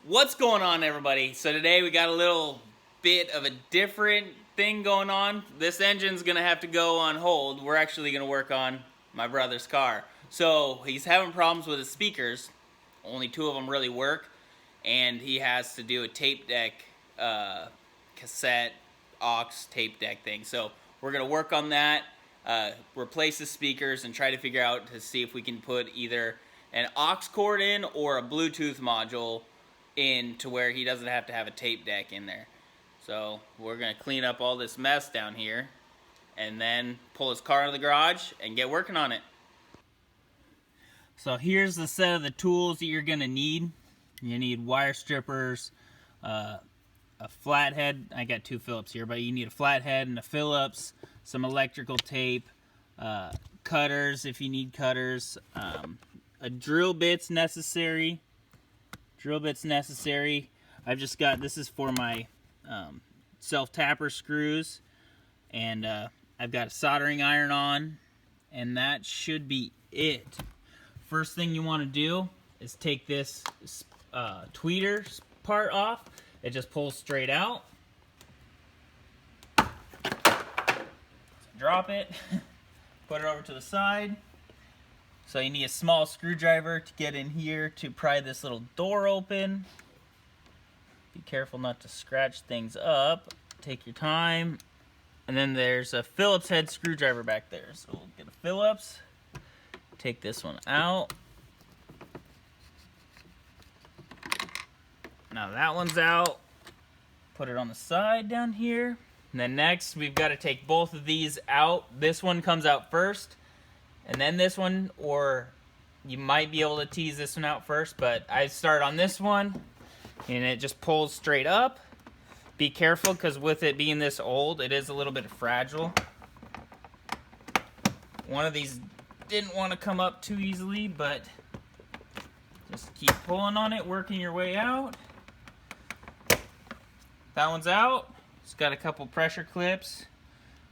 What's going on, everybody? So today we got a little bit of a different thing going on. This engine's gonna have to go on hold. We're actually gonna work on my brother's car. So he's having problems with his speakers. Only two of them really work, and he has to do a tape deck, cassette, aux tape deck thing. So we're gonna work on that, replace the speakers, and try to figure out to see if we can put either an aux cord in or a Bluetooth module in to where he doesn't have to have a tape deck in there. So we're gonna clean up all this mess down here and then pull his car out of the garage and get working on it. So here's the set of the tools that you're gonna need. You need wire strippers, a flathead. I got two Phillips here, but you need a flathead and a Phillips, some electrical tape, cutters if you need cutters, a drill bit's necessary. I've just got, this is for my self-tapper screws, and I've got a soldering iron on, and that should be it. First thing you want to do is take this tweeter part off. It just pulls straight out. So drop it, put it over to the side. So you need a small screwdriver to get in here to pry this little door open. Be careful not to scratch things up. Take your time. And then there's a Phillips head screwdriver back there. So we'll get a Phillips. Take this one out. Now that one's out. Put it on the side down here. And then next we've got to take both of these out. This one comes out first, and then this one, or you might be able to tease this one out first, but I start on this one, and it just pulls straight up. Be careful, because with it being this old, it is a little bit fragile. One of these didn't want to come up too easily, but just keep pulling on it, working your way out. That one's out. It's got a couple pressure clips,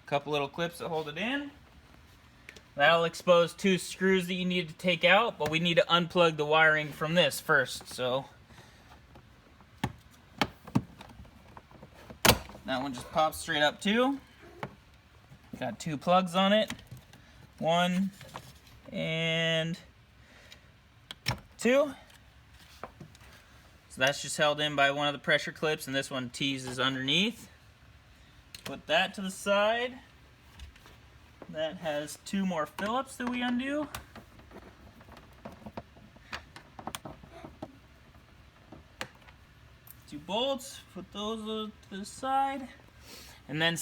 a couple little clips that hold it in. That'll expose two screws that you need to take out, but we need to unplug the wiring from this first. So that one just pops straight up too. Got two plugs on it. One and two. So that's just held in by one of the pressure clips, and this one teases underneath. Put that to the side. That has two more Phillips that we undo. Two bolts, put those to the side. And then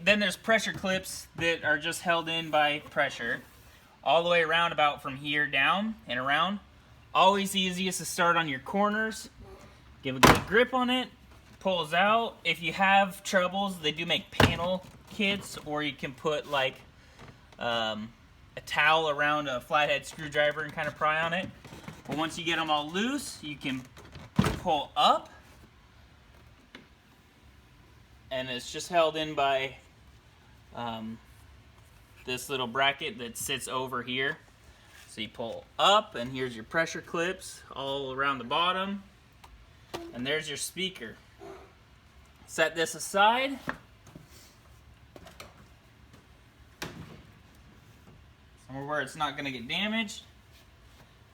then there's pressure clips that are just held in by pressure. All the way around, about from here down and around. Always easiest to start on your corners. Give a good grip on it. Pulls out. If you have troubles, they do make panel kits, or you can put like a towel around a flathead screwdriver and kind of pry on it. But once you get them all loose, you can pull up, and it's just held in by this little bracket that sits over here. So you pull up, and here's your pressure clips all around the bottom, and there's your speaker. Set this aside. Somewhere where it's not going to get damaged.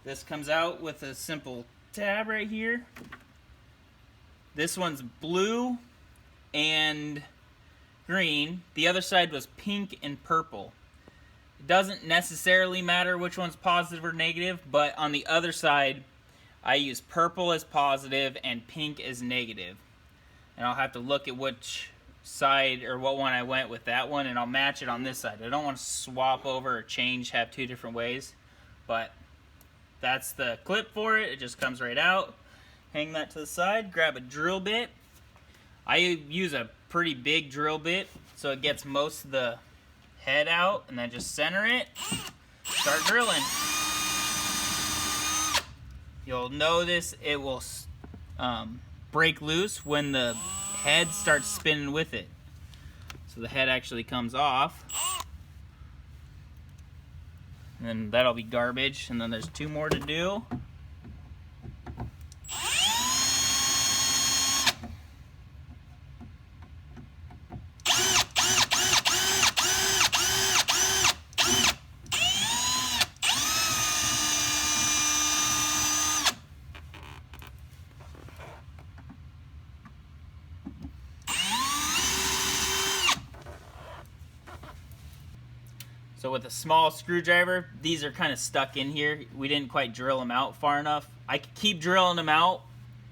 This comes out with a simple tab right here. This one's blue and green. The other side was pink and purple. It doesn't necessarily matter which one's positive or negative, but on the other side, I use purple as positive and pink as negative. And I'll have to look at which side or what one I went with that one, and I'll match it on this side. I don't want to swap over or change, have two different ways, but that's the clip for it. It just comes right out. Hang that to the side, grab a drill bit. I use a pretty big drill bit so it gets most of the head out, and then just center it, start drilling. You'll notice it will break loose when the head starts spinning with it. So the head actually comes off. And then that'll be garbage. And then there's two more to do. So with a small screwdriver, these are kind of stuck in here. We didn't quite drill them out far enough. I could keep drilling them out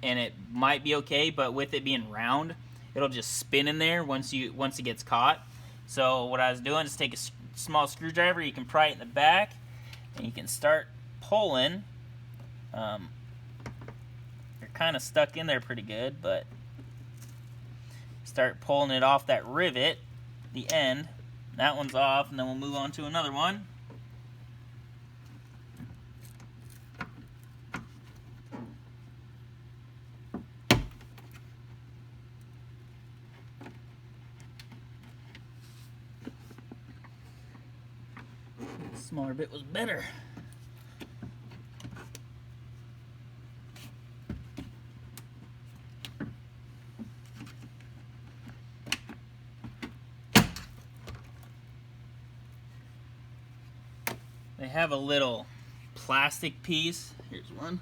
and it might be okay, but with it being round, it'll just spin in there once it gets caught. So what I was doing is take a small screwdriver, you can pry it in the back, and you can start pulling. They're kind of stuck in there pretty good, but start pulling it off that rivet, the end. That one's off, and then we'll move on to another one. The smaller bit was better. They have a little plastic piece, here's one,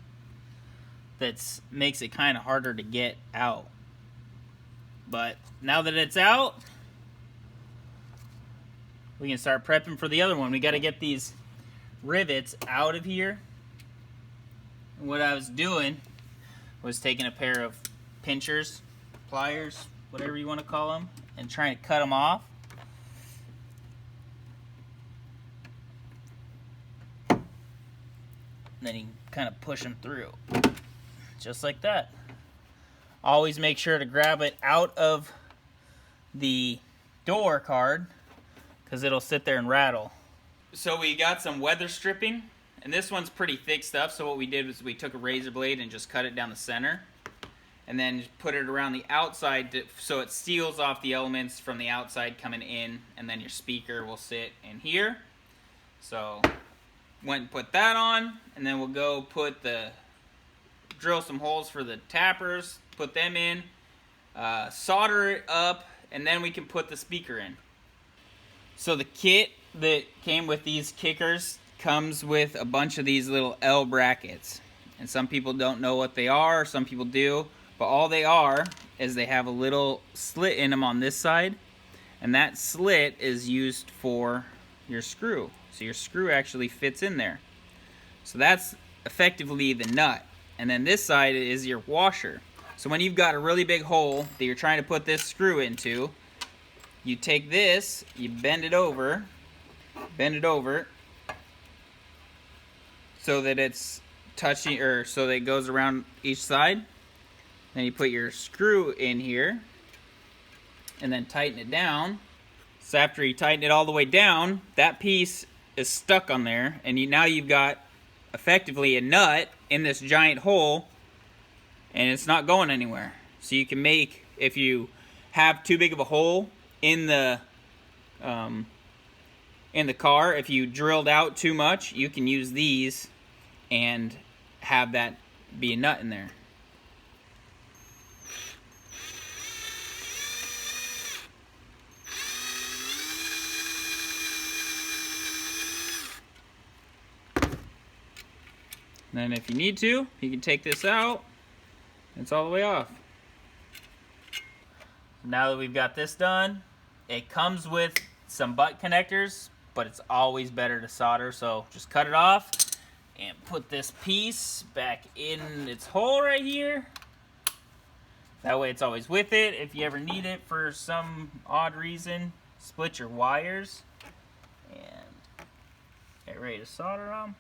that makes it kind of harder to get out. But now that it's out, we can start prepping for the other one. We got to get these rivets out of here. And what I was doing was taking a pair of pinchers, pliers, whatever you want to call them, and trying to cut them off. Then you can kind of push them through, just like that. Always make sure to grab it out of the door card, because it'll sit there and rattle. So we got some weather stripping, and this one's pretty thick stuff, so what we did was we took a razor blade and just cut it down the center, and then put it around the outside so it seals off the elements from the outside coming in, and then your speaker will sit in here. So went and put that on, and then we'll go drill some holes for the tappers, put them in, solder it up, and then we can put the speaker in. So the kit that came with these kickers comes with a bunch of these little L brackets, and some people don't know what they are, some people do, but all they are is they have a little slit in them on this side, and that slit is used for your screw. So your screw actually fits in there. So that's effectively the nut. And then this side is your washer. So when you've got a really big hole that you're trying to put this screw into, you take this, you bend it over so that it's touching, or so that it goes around each side. Then you put your screw in here and then tighten it down. So after you tighten it all the way down, that piece is stuck on there, and now you've got effectively a nut in this giant hole, and it's not going anywhere. So you can make, if you have too big of a hole in the car, if you drilled out too much, you can use these and have that be a nut in there. And then if you need to, you can take this out. It's all the way off. Now that we've got this done, it comes with some butt connectors, but it's always better to solder, so just cut it off and put this piece back in its hole right here. That way it's always with it. If you ever need it for some odd reason, split your wires and get ready to solder them.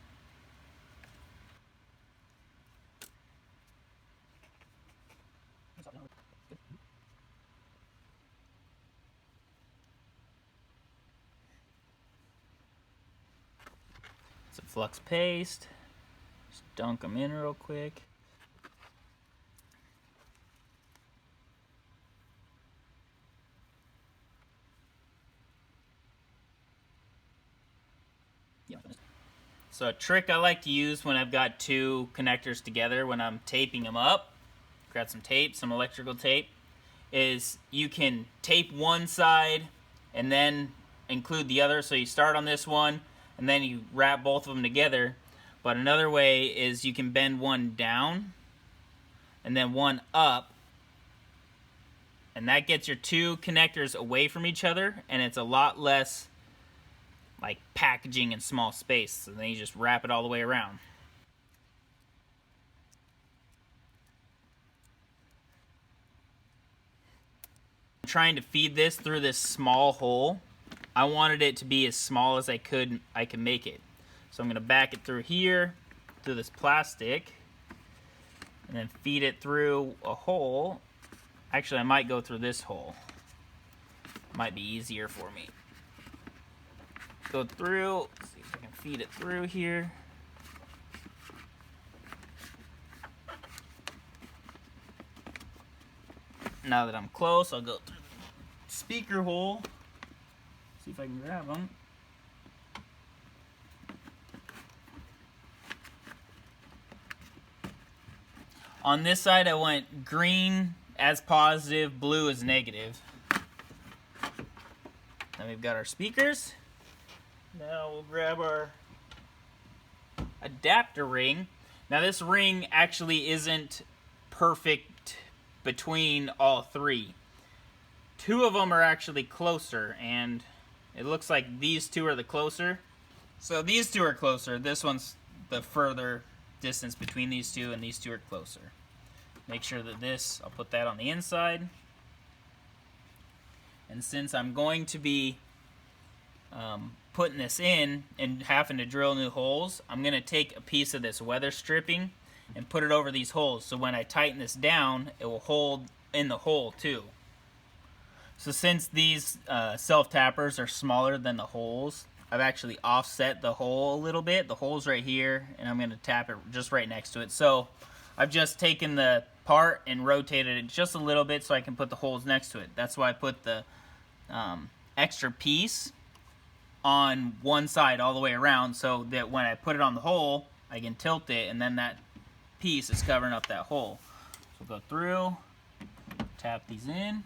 Some flux paste, just dunk them in real quick. So a trick I like to use when I've got two connectors together, when I'm taping them up, grab some tape, some electrical tape, is you can tape one side and then include the other. So you start on this one and then you wrap both of them together. But another way is you can bend one down and then one up, and that gets your two connectors away from each other, and it's a lot less like packaging in small space, and then you just wrap it all the way around. I'm trying to feed this through this small hole. I wanted it to be as small as I can make it. So I'm going to back it through here, through this plastic, and then feed it through a hole. Actually, I might go through this hole. Might be easier for me. Go through, see if I can feed it through here. Now that I'm close, I'll go through the speaker hole. See if I can grab them. On this side, I went green as positive, blue as negative. Then we've got our speakers. Now we'll grab our adapter ring. Now this ring actually isn't perfect between all three. Two of them are actually closer, and it looks like these two are the closer. So these two are closer. This one's the further distance between these two, and these two are closer. Make sure that this, I'll put that on the inside. And since I'm going to be putting this in and having to drill new holes, I'm going to take a piece of this weather stripping and put it over these holes. So when I tighten this down, it will hold in the hole too. So since these self-tappers are smaller than the holes, I've actually offset the hole a little bit. The hole's right here, and I'm going to tap it just right next to it. So I've just taken the part and rotated it just a little bit so I can put the holes next to it. That's why I put the extra piece on one side all the way around, so that when I put it on the hole, I can tilt it, and then that piece is covering up that hole. So we'll go through, tap these in.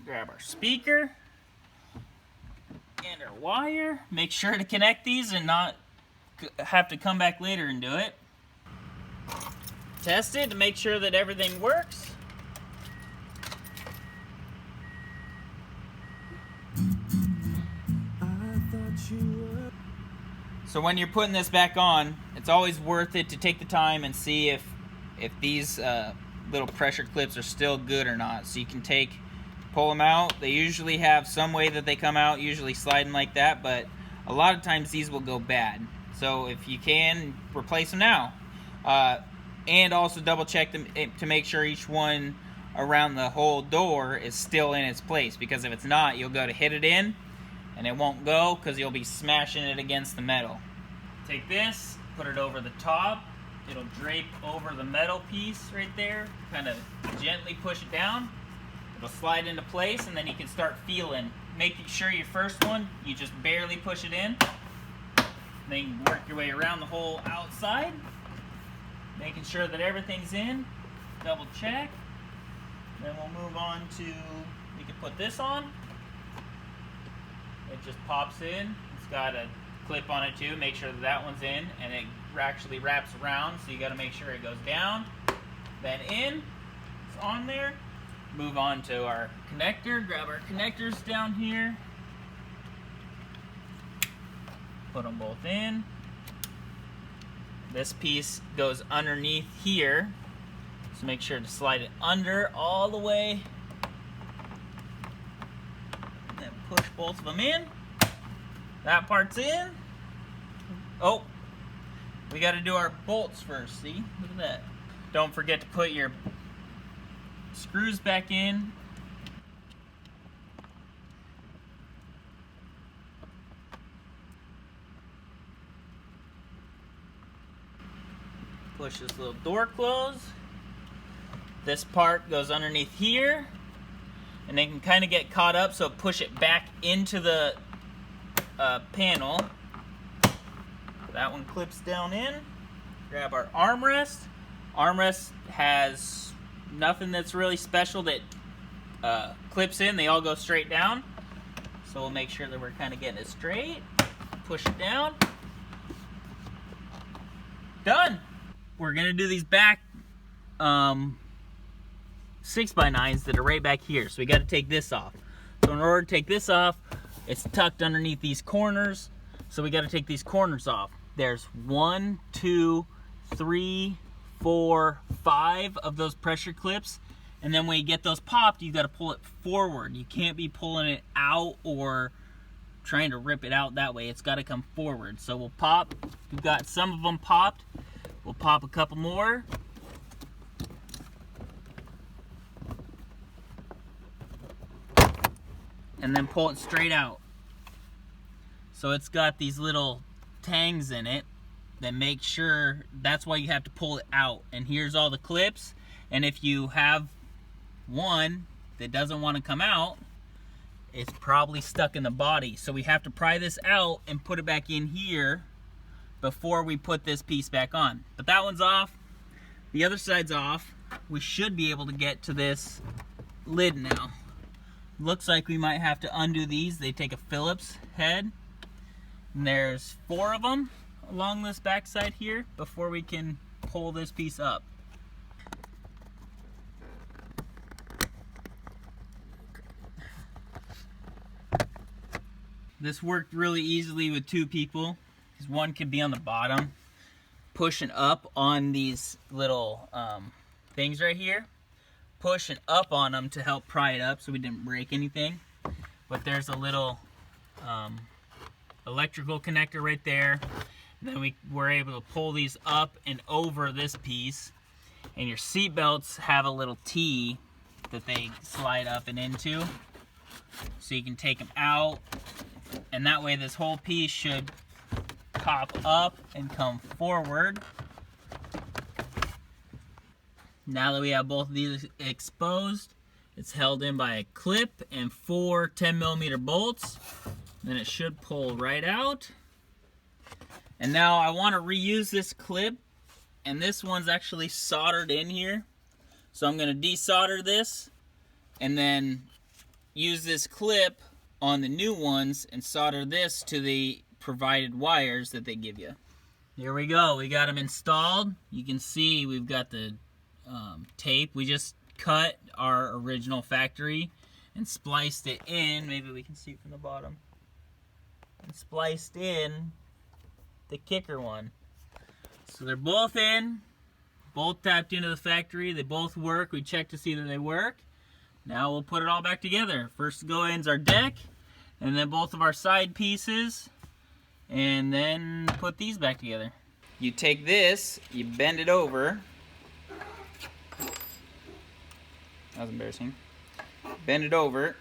Grab our speaker and our wire. Make sure to connect these and not have to come back later and do it. Test it to make sure that everything works. So when you're putting this back on, it's always worth it to take the time and see if these little pressure clips are still good or not. So you can pull them out. They usually have some way that they come out, usually sliding like that, but a lot of times these will go bad. So if you can, replace them now. And also double check them to make sure each one around the whole door is still in its place, because if it's not, you'll go to hit it in and it won't go because you'll be smashing it against the metal. Take this, put it over the top. It'll drape over the metal piece right there. Kind of gently push it down. It'll slide into place, and then you can start feeling. Making sure your first one, you just barely push it in. Then you work your way around the whole outside. Making sure that everything's in. Double check. Then we'll move on to, we can put this on. It just pops in. It's got a clip on it too. Make sure that that one's in, and it actually wraps around, so you got to make sure it goes down, then in. It's on there. Move on to our connector. Grab our connectors down here. Put them both in. This piece goes underneath here, so make sure to slide it under all the way. And then push both of them in. That part's in. Oh, we got to do our bolts first. See? Look at that. Don't forget to put your screws back in. Push this little door closed. This part goes underneath here, and they can kind of get caught up, so push it back into the panel. That one clips down in. Grab our armrest. Armrest has nothing that's really special that clips in. They all go straight down. So we'll make sure that we're kind of getting it straight. Push it down. done. We're gonna do these back 6x9s that are right back here. So we got to take this off. So in order to take this off, it's tucked underneath these corners. So we got to take these corners off. There's 1, 2, 3, 4, 5 of those pressure clips. And then when you get those popped, you got to pull it forward. You can't be pulling it out or trying to rip it out that way. It's got to come forward. So we'll pop. We've got some of them popped. We'll pop a couple more. And then pull it straight out. So it's got these little tangs in it that make sure, that's why you have to pull it out. And here's all the clips. And if you have one that doesn't want to come out, it's probably stuck in the body. So we have to pry this out and put it back in here before we put this piece back on. But that one's off. The other side's off. We should be able to get to this lid now. Looks like we might have to undo these. They take a Phillips head. And there's 4 of them along this back side here before we can pull this piece up. This worked really easily with 2 people, because one could be on the bottom, pushing up on these little things right here. Pushing up on them to help pry it up so we didn't break anything. But there's a little electrical connector right there. And then we were able to pull these up and over this piece. And your seat belts have a little T that they slide up and into. So you can take them out. And that way this whole piece should pop up and come forward. Now that we have both of these exposed, it's held in by a clip and 4 10mm bolts. Then it should pull right out. And now I want to reuse this clip, and this one's actually soldered in here. So I'm going to desolder this and then use this clip on the new ones and solder this to the provided wires that they give you. Here we go. We got them installed. You can see we've got the tape. We just cut our original factory and spliced it in. Maybe we can see it from the bottom. And spliced in the kicker one. So they're both in, both tapped into the factory. They both work. We checked to see that they work. Now we'll put it all back together. First to go in is our deck, and then both of our side pieces, and then put these back together. You take this, you bend it over. That was embarrassing. Bend it over,